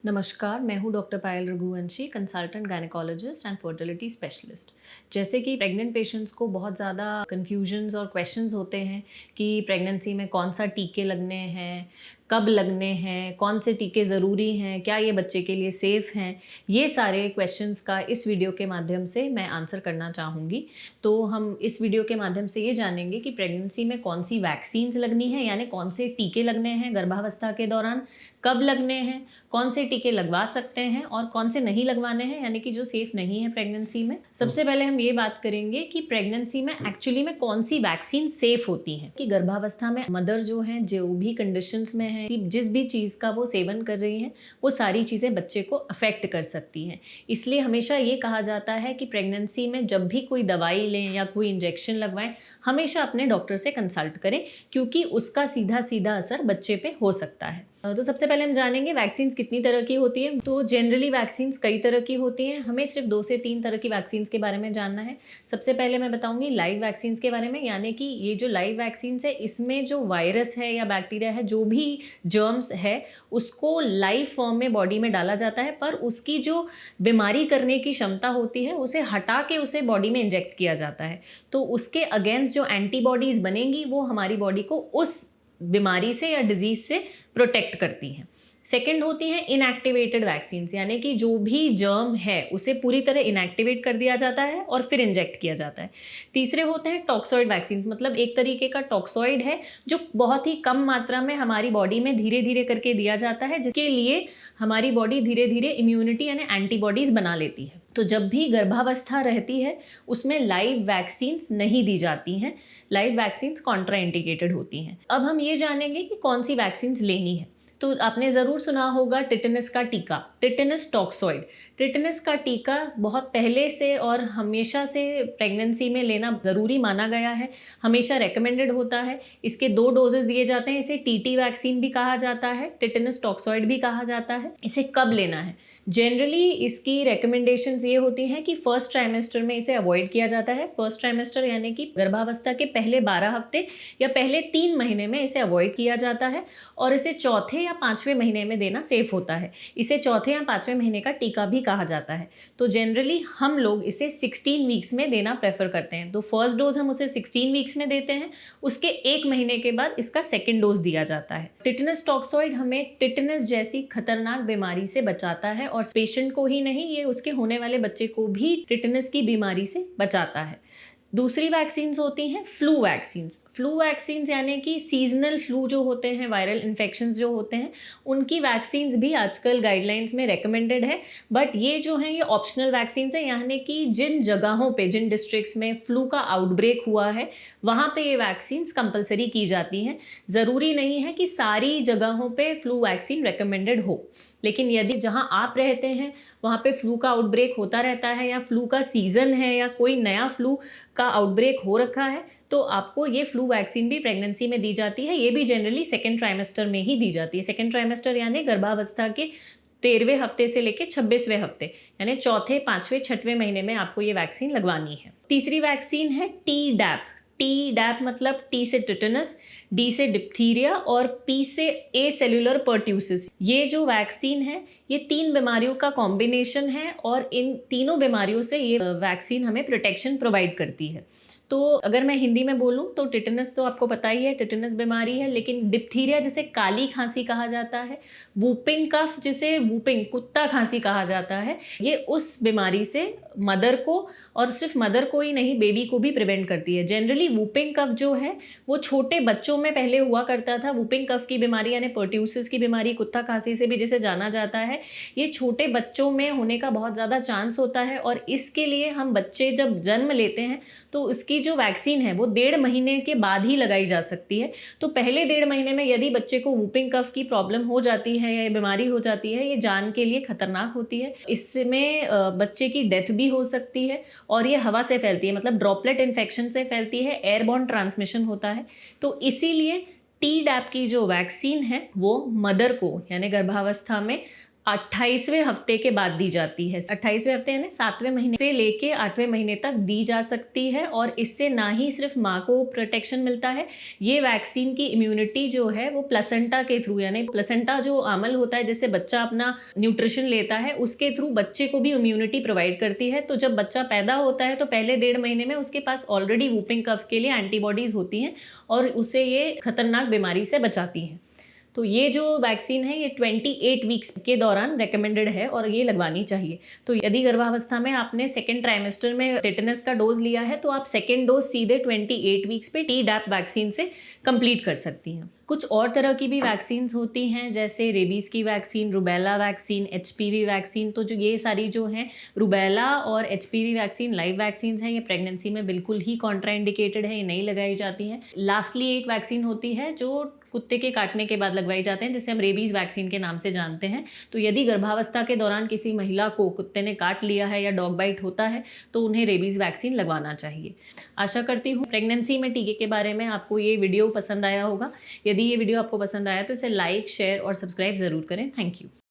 नमस्कार, मैं हूँ doctor Payal Raghuvanshi, consultant gynaecologist and fertility specialist. जैसे कि प्रेग्नेंट पेशेंट्स को बहुत ज़्यादा कन्फ्यूजन्स और क्वेश्चंस होते हैं कि प्रेगनेंसी में कौन सा टीके लगने हैं, कब लगने हैं, कौन से टीके ज़रूरी हैं, क्या ये बच्चे के लिए सेफ़ हैं। ये सारे क्वेश्चंस का इस वीडियो के माध्यम से मैं आंसर करना चाहूँगी। तो हम इस वीडियो के माध्यम से ये जानेंगे कि प्रेगनेंसी में कौन सी वैक्सीन्स लगनी है, यानी कौन से टीके लगने हैं गर्भावस्था के दौरान, कब लगने हैं, कौन से टीके लगवा सकते हैं और कौन से नहीं लगवाने हैं, यानी कि जो सेफ नहीं है प्रेगनेंसी में। सबसे पहले हम ये बात करेंगे कि प्रेगनेंसी में एक्चुअली में कौन सी वैक्सीन सेफ होती हैं। कि गर्भावस्था में मदर जो है, जो भी कंडीशंस में है, जिस भी चीज़ का वो सेवन कर रही हैं, वो सारी चीज़ें बच्चे को अफेक्ट कर सकती हैं। इसलिए हमेशा ये कहा जाता है कि प्रेगनेंसी में जब भी कोई दवाई लें या कोई इंजेक्शन लगवाएं, हमेशा अपने डॉक्टर से कंसल्ट करें, क्योंकि उसका सीधा सीधा असर बच्चे पे हो सकता है। तो सबसे पहले हम जानेंगे वैक्सीन्स कितनी तरह की होती हैं। तो जनरली वैक्सीन्स कई तरह की होती हैं, हमें सिर्फ 2 से 3 तरह की वैक्सीन्स के बारे में जानना है। सबसे पहले मैं बताऊंगी लाइव वैक्सीन्स के बारे में, यानी कि ये जो लाइव वैक्सीन्स है, इसमें जो वायरस है या बैक्टीरिया है, जो भी जर्म्स है, उसको लाइव फॉर्म में बॉडी में डाला जाता है, पर उसकी जो बीमारी करने की क्षमता होती है उसे हटा के उसे बॉडी में इंजेक्ट किया जाता है। तो उसके अगेंस्ट जो एंटीबॉडीज़ बनेंगी वो हमारी बॉडी को उस बीमारी से या डिजीज़ से प्रोटेक्ट करती हैं। सेकेंड होती हैं इनएक्टिवेटेड वैक्सीन्स, यानी कि जो भी जर्म है उसे पूरी तरह इनएक्टिवेट कर दिया जाता है और फिर इंजेक्ट किया जाता है। तीसरे होते हैं टॉक्सॉइड वैक्सीन्स, मतलब एक तरीके का टॉक्सॉइड है जो बहुत ही कम मात्रा में हमारी बॉडी में धीरे धीरे करके दिया जाता है, जिसके लिए हमारी बॉडी धीरे धीरे इम्यूनिटी यानी एंटीबॉडीज़ बना लेती है। तो जब भी गर्भावस्था रहती है उसमें लाइव वैक्सीन्स नहीं दी जाती हैं, लाइव वैक्सीन्स कॉन्ट्राइंडिकेटेड होती हैं। अब हम ये जानेंगे कि कौन सी वैक्सीन्स लेनी है। तो आपने ज़रूर सुना होगा टिटेनस का टीका, टिटेनस टॉक्सॉइड। टिटेनस का टीका बहुत पहले से और हमेशा से प्रेगनेंसी में लेना ज़रूरी माना गया है, हमेशा रेकमेंडेड होता है। इसके 2 डोजेस दिए जाते हैं। इसे टीटी वैक्सीन भी कहा जाता है, टिटेनस टॉक्सॉइड भी कहा जाता है। इसे कब लेना है? जनरली इसकी रिकमेंडेशंस ये होती हैं कि फर्स्ट ट्राइमेस्टर में इसे अवॉइड किया जाता है। फर्स्ट ट्राइमेस्टर यानी कि गर्भावस्था के पहले 12 हफ्ते या पहले 3 महीने में इसे अवॉइड किया जाता है, और इसे चौथे या 5वें महीने में देना सेफ होता है। इसे चौथे या 5वें महीने का टीका भी कहा जाता है। तो जनरली हम लोग इसे 16 वीक्स में देना प्रेफर करते हैं। तो फर्स्ट डोज हम उसे 16 वीक्स में देते हैं, उसके 1 महीने के बाद इसका सेकेंड डोज दिया जाता है। टिटेनस टॉक्सॉइड हमें टिटेनस जैसी खतरनाक बीमारी से बचाता है, और पेशेंट को ही नहीं, ये उसके होने वाले बच्चे को भी टिटेनस की बीमारी से बचाता है। दूसरी वैक्सीन्स होती हैं फ्लू वैक्सीन्स। फ्लू वैक्सीन्स यानी कि सीजनल फ्लू जो होते हैं, वायरल इन्फेक्शंस जो होते हैं, उनकी वैक्सीन्स भी आजकल गाइडलाइंस में रेकमेंडेड है। बट ये जो हैं ये ऑप्शनल वैक्सीन्स हैं, यानी कि जिन जगहों पे, जिन डिस्ट्रिक्ट्स में फ्लू का आउटब्रेक हुआ है वहाँ पे ये वैक्सीन्स कंपलसरी की जाती हैं। ज़रूरी नहीं है कि सारी जगहों पे फ्लू वैक्सीन रेकमेंडेड हो, लेकिन यदि जहाँ आप रहते हैं वहाँ पे फ्लू का आउटब्रेक होता रहता है, या फ्लू का सीज़न है, या कोई नया फ्लू का आउटब्रेक हो रखा है, तो आपको ये फ्लू वैक्सीन भी प्रेगनेंसी में दी जाती है। ये भी जनरली सेकेंड ट्राइमेस्टर में ही दी जाती है। सेकेंड ट्राइमेस्टर यानी गर्भावस्था के 13वें हफ्ते से लेकर 26वें हफ्ते, यानी चौथे, 5वें, 6वें महीने में आपको ये वैक्सीन लगवानी है। तीसरी वैक्सीन है टी-डैप। टी-डैप मतलब टी से टिटेनस, डी से डिप्थीरिया और पी से ए सेल्युलर पर्ट्यूसिस। ये जो वैक्सीन है ये 3 बीमारियों का कॉम्बिनेशन है, और इन तीनों बीमारियों से ये वैक्सीन हमें प्रोटेक्शन प्रोवाइड करती है। तो अगर मैं हिंदी में बोलूँ तो टिटेनस तो आपको पता ही है, टिटेनस बीमारी है, लेकिन डिप्थीरिया जिसे काली खांसी कहा जाता है, वूपिंग कफ जिसे वूपिंग कुत्ता खांसी कहा जाता है, ये उस बीमारी से मदर को, और सिर्फ मदर को ही नहीं, बेबी को भी प्रिवेंट करती है। जनरली वूपिंग कफ जो है वो छोटे बच्चों में पहले हुआ करता था। वूपिंग कफ की बीमारी यानी पर्ट्यूसिस की बीमारी, कुत्ता खांसी से भी जिसे जाना जाता है, ये छोटे बच्चों में होने का बहुत ज़्यादा चांस होता है, और इसके लिए हम बच्चे जब जन्म लेते हैं तो इसकी जो वैक्सीन है वो 1.5 महीने के बाद ही लगाई जा सकती है। तो पहले 1.5 महीने में यदि बच्चे को वूपिंग कफ की प्रॉब्लम हो जाती है या बीमारी हो जाती है, ये जान के लिए खतरनाक होती है। इसमें बच्चे की डेथ भी हो सकती है, और ये हवा से फैलती है, मतलब ड्रॉपलेट इन्फेक्शन से फैलती है, एयरबॉर्न ट्रांसमिशन होता है। तो इसीलिए टी-डैप की जो वैक्सीन है वो मदर को, यानी गर्भावस्था में 28वें हफ्ते के बाद दी जाती है। 28वें हफ्ते यानी 7वें महीने से लेके 8वें महीने तक दी जा सकती है और इससे ना ही सिर्फ माँ को प्रोटेक्शन मिलता है, ये वैक्सीन की इम्यूनिटी जो है वो प्लेसेंटा के थ्रू, यानी प्लेसेंटा जो आमल होता है जिससे बच्चा अपना न्यूट्रिशन लेता है, उसके थ्रू बच्चे को भी इम्यूनिटी प्रोवाइड करती है। तो जब बच्चा पैदा होता है तो पहले 1.5 महीने में उसके पास ऑलरेडी वूपिंग कफ के लिए एंटीबॉडीज़ होती हैं और उसे ये खतरनाक बीमारी से बचाती हैं। तो ये जो वैक्सीन है ये 28 वीक्स के दौरान रेकमेंडेड है और ये लगवानी चाहिए। तो यदि गर्भावस्था में आपने सेकेंड ट्राइमेस्टर में टेटनस का डोज लिया है तो आप सेकेंड डोज सीधे 28 वीक्स पे Tdap वैक्सीन से कंप्लीट कर सकती हैं। कुछ और तरह की भी वैक्सीन्स होती हैं जैसे रेबीज़ की vaccine, rubella vaccine, HPV vaccine. तो जो ये सारी जो हैं रूबेला और HPV वैक्सीन लाइव वैक्सीन्स हैं, ये प्रेगनेंसी में बिल्कुल ही कॉन्ट्राइंडिकेटेड है, ये नहीं लगाई जाती हैं। लास्टली एक वैक्सीन होती है जो कुत्ते के काटने के बाद लगवाई जाते हैं जिसे हम रेबीज़ वैक्सीन के नाम से जानते हैं। तो यदि गर्भावस्था के दौरान किसी महिला को कुत्ते ने काट लिया है या डॉग बाइट होता है तो उन्हें रेबीज़ वैक्सीन लगवाना चाहिए। आशा करती हूँ प्रेगनेंसी में टीके के बारे में आपको ये वीडियो पसंद आया होगा। यदि ये वीडियो आपको पसंद आया तो इसे लाइक, शेयर और सब्सक्राइब ज़रूर करें। Thank you.